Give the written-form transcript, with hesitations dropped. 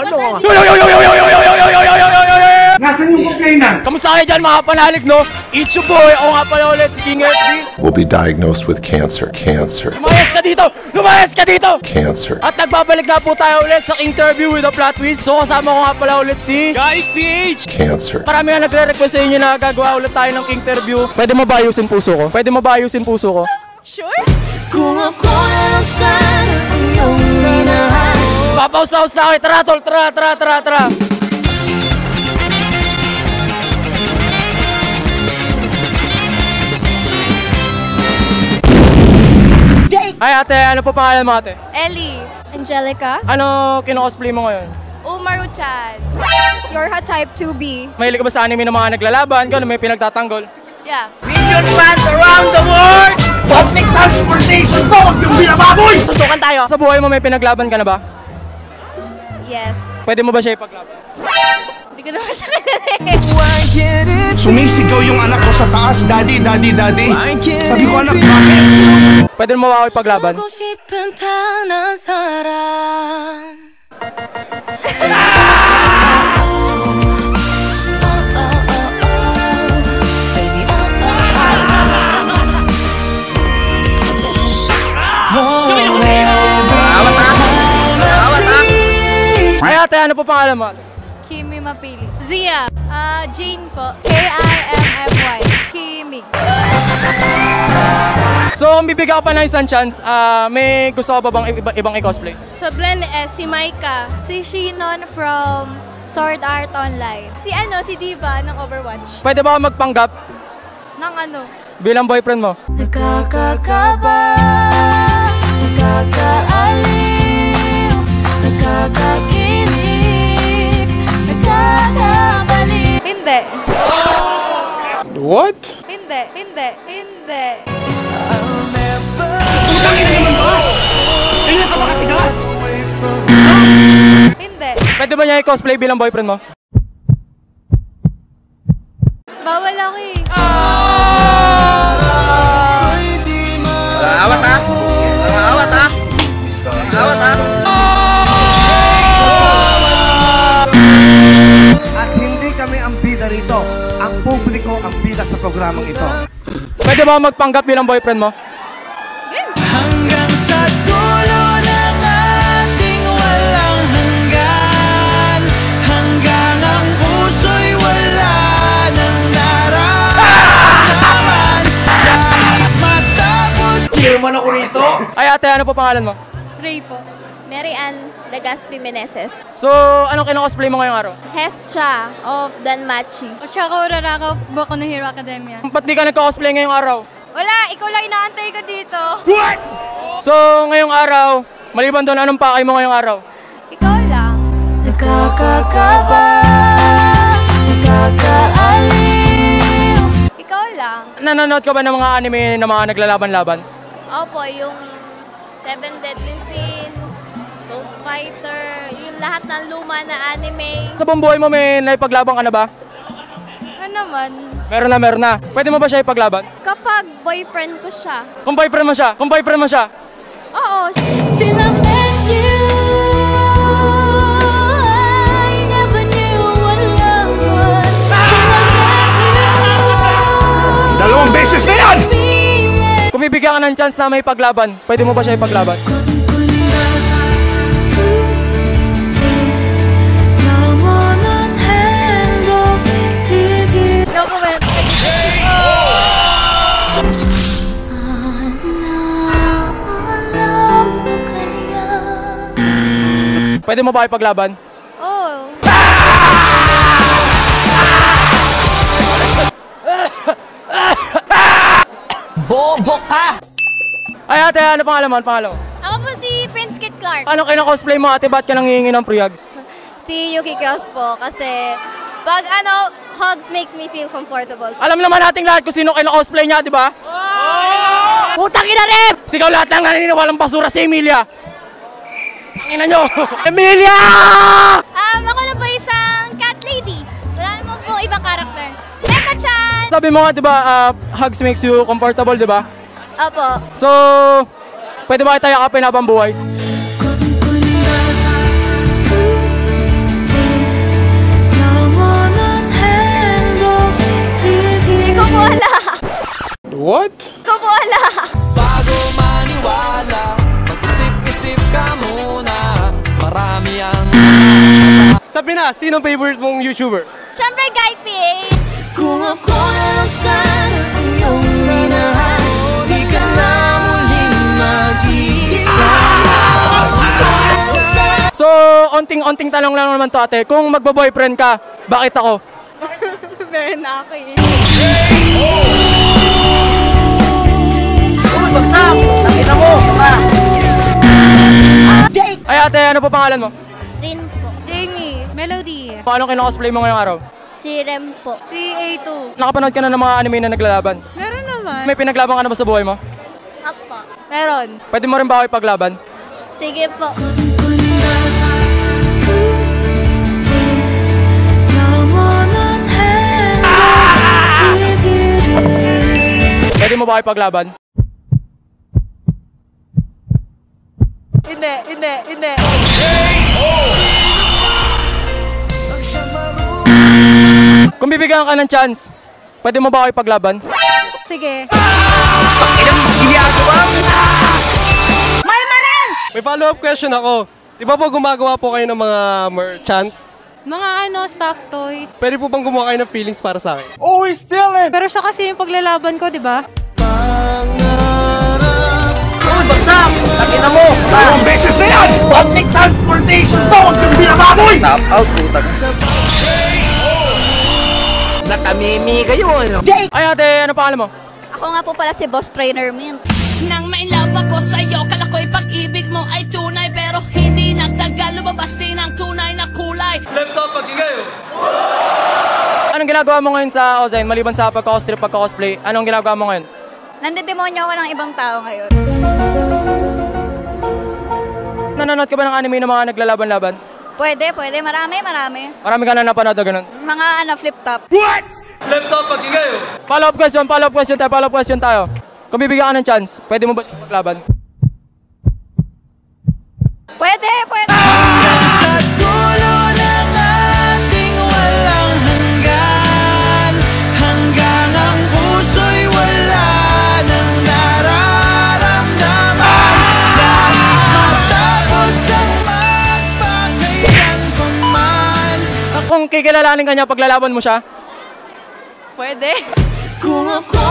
Ano? Nasaan yung complainant? Kamusta kayo dyan mga panalig, no? It's your boy, ako nga pala ulit si King FD. Will be diagnosed with cancer. Lumayas ka dito! Lumayas ka dito! Cancer. At nagbabalik na po tayo ulit sa interview with a plot twist. So kasama ko nga pala ulit si Guy PH. Cancer. Marami nga nagre-request sa inyo na gagawa ulit tayo ng King interview. Pwede mo ba ayusin puso ko? Pwede mo ba ayusin puso ko? Sure? Kung ako na lang sana ang iyong sinahal. Papaus na kayo. Tara tol, tara. Hi ate, ano po pangalan mo ate? Ellie. Angelica. Ano kino-cosplay mo ngayon? Umaru-chan. You're a type 2B. Mahilig ka ba sa anime ng mga naglalaban? Gano'n may pinagtatanggol? Yeah. Million fans around the world! Public transportation ko! Huwag yung binababoy! Susukan tayo! Sa buhay mo may pinaglaban ka na ba? Yes. Pwede mo ba siya ipaglaban? Hindi ko naman siya kilala. Sumisigaw yung anak ko sa taas, daddy. Sabi ko, anak, bakit? Pwede mo ba ako ipaglaban? Ay ate, ano po pangalan mo? Kimi Mapili. Zia. Jane po. Kimmy. Kimi. So, kung bibigyan ko pa ng isang chance, may gusto ko ba bang ibang i-cosplay? So, Glenn si Maika. Si Shinon from Sword Art Online. Si Diva ng Overwatch. Pwede ba ako magpanggap Ng bilang boyfriend mo? Nakakakaba, nakakaaliw, nakakakilig, nakakabalik. Hindi. What? Hindi. Hindi. Pwede ba niya i-cosplay bilang boyfriend mo? Bawal ako eh. Awat ah. At hindi kami ang bida rito. Ang publiko ang bida sa programang ito. Pwede ba ako magpanggap bilang boyfriend mo? Hanggang sa dulo ng ating walang hanggan, hanggang ang puso'y wala nang nararamdaman. Kahit matapos. Chairman ako rito. Ay ate, ano po pangalan mo? Ray po. Mary Ann Legaspi Meneses. So, anong kino-cosplay mo ngayong araw? Hescha of Danmachi. At saka Uraraka, Boku no Hero Academia. Ba't di ka nagko-cosplay ngayong araw? Wala, ikaw lang inaantay ko dito. So, ngayong araw, maliban doon, anong pakay mo ngayong araw? Ikaw lang. Nakakakaba, nakakaaliw. Ikaw lang. Nanonood ka ba ng mga anime na mga naglalaban-laban? Opo, yung Seven Deadly Sin, Ghost Fighter, yung lahat ng luma na anime. Sa buong buhay mo may naipaglabang ka na ba? Ano naman? Meron na. Pwede mo ba siya ipaglaban? Kapag boyfriend ko siya. Kung boyfriend mo siya. Oo. Till I met you, I never knew what love was. Till I met you, Dalawang beses na yan! Kung bibigyan ka ng chance na may paglaban, pwede mo ba siya ipaglaban? No comment. Pwede mo ba ipaglaban? Oh. Bobo ka! Ay ate, ano pangalan mo? Ako po si Prince Kit Clark. Ano kino-cosplay mo ate? Ba't ka nang hihingi ng free hugs? Si Yuki Kios po kasi pag hugs makes me feel comfortable. Alam naman nating lahat kung sino kino-cosplay niya, di ba? Putang ina rin! Sigaw lahat lang naniniwalang basura si Emilia! Ang ina nyo! Emilia! Ako na po isang cat lady. Wala naman po ibang karakter. Eka-chan! Sabi mo nga, di ba, hugs makes you comfortable, di ba? Opo. So, pwede ba kita yakapin habang buhay? What? Ikaw po wala. Bago maniwala, mag-isip-isip ka muna. Marami ang Sa Pinas, sino favorite mong YouTuber? Siyempre, Guy P. kung ako na lang sana ang iyong minahal, di ka na muling mag-iisa. So, onting-onting tanong lang naman to ate. Kung magbo-boyfriend ka, bakit ako? Meron na ako eh. Ay ate, ano po pangalan mo? Rin po. Jamie. Melody. Anong kino-cosplay mo ngayong araw? Si Rem po. Si A2. Nakapanood ka na ng mga anime na naglalaban? Meron naman. May pinaglaban ka na ba sa buhay mo? Apo. Meron. Pwede mo rin ba ako ipaglaban? Sige po. Pwede mo ba ako ipaglaban? Hindi. Kung bibigyan ka ng chance, pwede mo ba ako ipaglaban? Sige. May follow-up question ako. Di ba po gumagawa po kayo ng mga merchant? Mga staff toys. Pwede po bang gumawa kayo ng feelings para sa akin? Pero siya kasi yung paglalaban ko, di ba? Ay ate, ano pangalan mo? Ako nga po pala si Boss Trainer Mint. Nang may love ako sa'yo, kala ko'y pag-ibig mo ay tunay. Pero hindi nagtagal, lumabas din ang tunay na kulay. Laptop, pag-ingay. Anong ginagawa mo ngayon sa Ozain? Maliban sa pagka-cosplay, pagka-cosplay, anong ginagawa mo ngayon? Nandidemonyo ako ng ibang tao ngayon. Nanonood ka ba ng anime ng mga naglalaban-laban? Pwede. Marami. Marami ka na napanood na ganun. Mga flip top. Laptop, pag-ingay. Follow-up question tayo. Kung bibigyan ka ng chance, pwede mo ba siya maglaban? Pwede. Sa dulo ng ating walang hanggan, hanggang ang puso'y wala nang nararamdaman. Matapos ang magpakailan pa man. Kung kikilalanin ka niya, paglalaban mo siya? Pwede. Kung ako